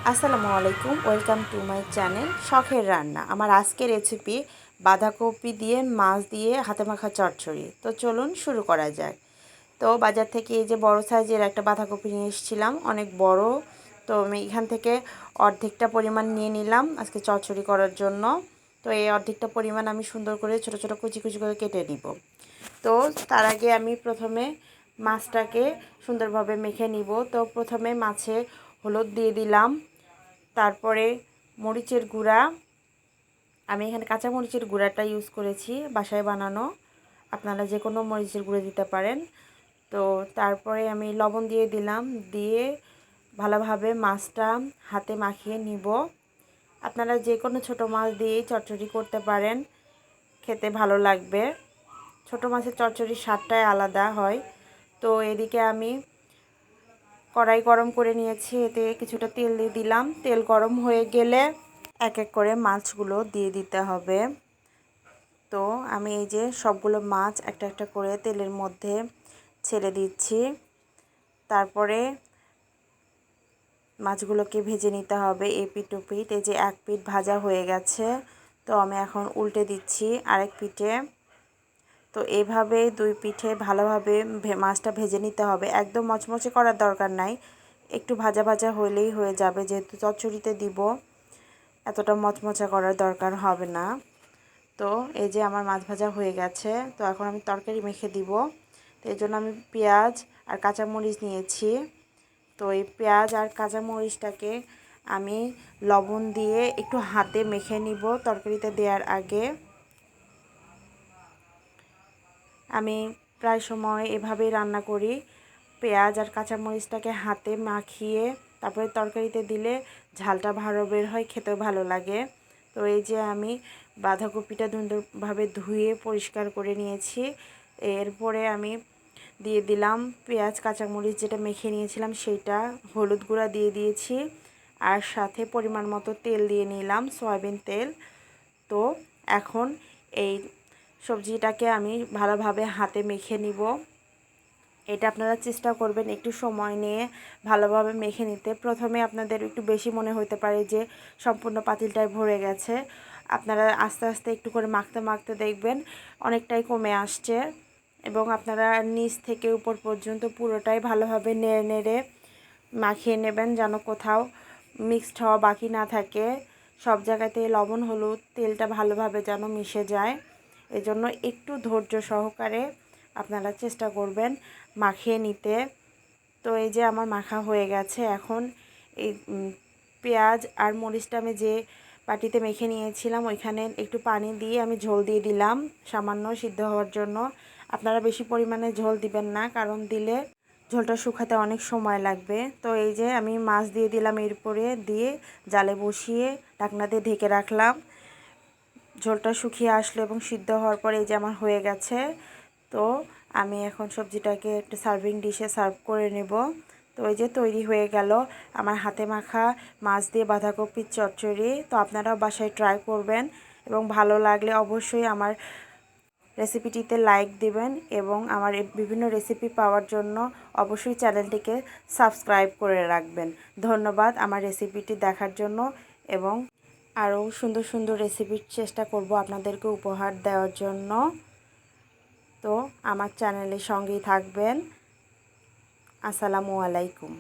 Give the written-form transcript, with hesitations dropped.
আসসালামু আলাইকুম, welcome to my channel শখের রান্না। আমার আজকের রেসিপি বাঁধাকপি দিয়ে মাছ দিয়ে হাতে মাখা চচ্চড়ি। তো চলুন শুরু করা যাক। তো বাজার থেকে এই যে বড় সাইজের একটা বাঁধাকপি নিয়ে এসেছিলাম, অনেক বড়। তো আমি এখান থেকে অর্ধেকটা পরিমাণ নিয়ে নিলাম আজকে চচ্চড়ি করার জন্য। তো এই অর্ধেকটা পরিমাণ আমি সুন্দর করে ছোট ছোট কুচি কুচি করে কেটে নিব। তো তার আগে আমি প্রথমে মাছটাকে সুন্দরভাবে মেখে নিব। তো প্রথমে মাছে হলুদ দিয়ে দিলাম, তারপরে মরিচের গুঁড়া। আমি এখানে কাঁচা মরিচের গুঁড়াটা ইউজ করেছি, বাসায় বানানো। আপনারা যে কোনো মরিচের গুঁড়ো দিতে পারেন। তো তারপরে আমি লবণ দিয়ে দিলাম, দিয়ে ভালোভাবে মাছটা হাতে মাখিয়ে নিব। আপনারা যে কোনো ছোটো মাছ দিয়েই চচ্চড়ি করতে পারেন, খেতে ভালো লাগবে। ছোটো মাছের চচ্চড়ির স্বাদটাই আলাদা হয়। তো এদিকে আমি কড়াই গরম করে নিয়েছি, এতে কিছুটা তেল দিয়ে দিলাম। তেল গরম হয়ে গেলে এক এক করে মাছগুলো দিয়ে দিতে হবে। তো আমি এই যে সবগুলো মাছ একটা একটা করে তেলের মধ্যে ছেড়ে দিচ্ছি। তারপরে মাছগুলোকে ভেজে নিতে হবে এপিঠ ওপিঠ। এই যে এক পিঠ ভাজা হয়ে গেছে, তো আমি এখন উল্টে দিচ্ছি আরেক পিঠে। তো এইভাবে দুই পিঠে ভালোভাবে মাছটা ভেজে নিতে হবে। একদম মচমচে করার দরকার নাই, একটু ভাজা ভাজা হলেই হয়ে যাবে। যেহেতু চচ্চড়িতে দিব, এতটা মচমচা করার দরকার হবে না। তো এই যে আমার মাছ ভাজা হয়ে গেছে। তো এখন আমি তরকারি মেখে দিব। তো এই জন্য আমি পেঁয়াজ আর কাঁচামরিচ নিয়েছি। তো এই পেঁয়াজ আর কাঁচামরিচটাকে আমি লবণ দিয়ে একটু হাতে মেখে নিব তরকারিতে দেওয়ার আগে। আমি প্রায় সময় এভাবেই রান্না করি। পেঁয়াজ আর কাঁচামরিচটাকে হাতে মাখিয়ে তারপরে তরকারিতে দিলে ঝালটা ভালো বের হয়, খেতেও ভালো লাগে। তো এই যে আমি বাঁধাকপিটা সুন্দরভাবে ধুয়ে পরিষ্কার করে নিয়েছি। এরপরে আমি দিয়ে দিলাম পেঁয়াজ কাঁচামরিচ যেটা মেখে নিয়েছিলাম সেইটা, হলুদ গুঁড়া দিয়ে দিয়েছি, আর সাথে পরিমাণ মতো তেল দিয়ে নিলাম, সয়াবিন তেল। তো এখন এই সবজিটাকে আমি ভালোভাবে হাতে মেখে নিব। এটা আপনারা চেষ্টা করবেন একটু সময় নিয়ে ভালোভাবে মেখে নিতে। প্রথমে আপনাদের একটু বেশি মনে হতে পারে যে সম্পূর্ণ পাতিলটায় ভরে গেছে। আপনারা আস্তে আস্তে একটু করে মাখতে মাখতে দেখবেন অনেকটাই কমে আসছে, এবং আপনারা নিচ থেকে উপর পর্যন্ত পুরোটাই ভালোভাবে নেড়ে নেড়ে মাখিয়ে নেবেন, যেন কোথাও মিক্সড হওয়া বাকি না থাকে। সব জায়গাতে লবণ হলুদ তেলটা ভালোভাবে যেন মিশে যায়, এজন্য একটু ধৈর্য সহকারে আপনারা চেষ্টা করবেন মাখিয়ে নিতে। তো এই যে আমার মাখা হয়ে গেছে। এখন এই পেঁয়াজ আর মরিচটা আমি যে বাটিতে মেখে নিয়েছিলাম ওইখানে একটু পানি দিয়ে আমি ঝোল দিয়ে দিলাম, সামান্য সিদ্ধ হওয়ার জন্য। আপনারা বেশি পরিমাণে ঝোল দিবেন না, কারণ দিলে ঝোলটা শুকাতে অনেক সময় লাগবে। তো এই যে আমি মাছ দিয়ে দিলাম, এরপরে দিয়ে জালে বসিয়ে ঢাকনা দিয়ে ঢেকে রাখলাম। ঝোলটা শুকিয়ে আসলো এবং সিদ্ধ হওয়ার পরে এই যে আমার হয়ে গেছে। তো আমি এখন সবজিটাকে একটা সার্ভিং ডিশে সার্ভ করে নেব। তো এই যে তৈরি হয়ে গেল আমার হাতে মাখা মাছ দিয়ে বাঁধাকপির চচ্চড়ি। তো আপনারাও বাসায় ট্রাই করবেন, এবং ভালো লাগলে অবশ্যই আমার রেসিপিটিতে লাইক দিবেন, এবং আমার বিভিন্ন রেসিপি পাওয়ার জন্য অবশ্যই চ্যানেলটিকে সাবস্ক্রাইব করে রাখবেন। ধন্যবাদ আমার রেসিপিটি দেখার জন্য, এবং আরও সুন্দর সুন্দর রেসিপির চেষ্টা করব আপনাদেরকে উপহার দেওয়ার জন্য। তো আমার চ্যানেলের সঙ্গেই থাকবেন। আসসালামু আলাইকুম।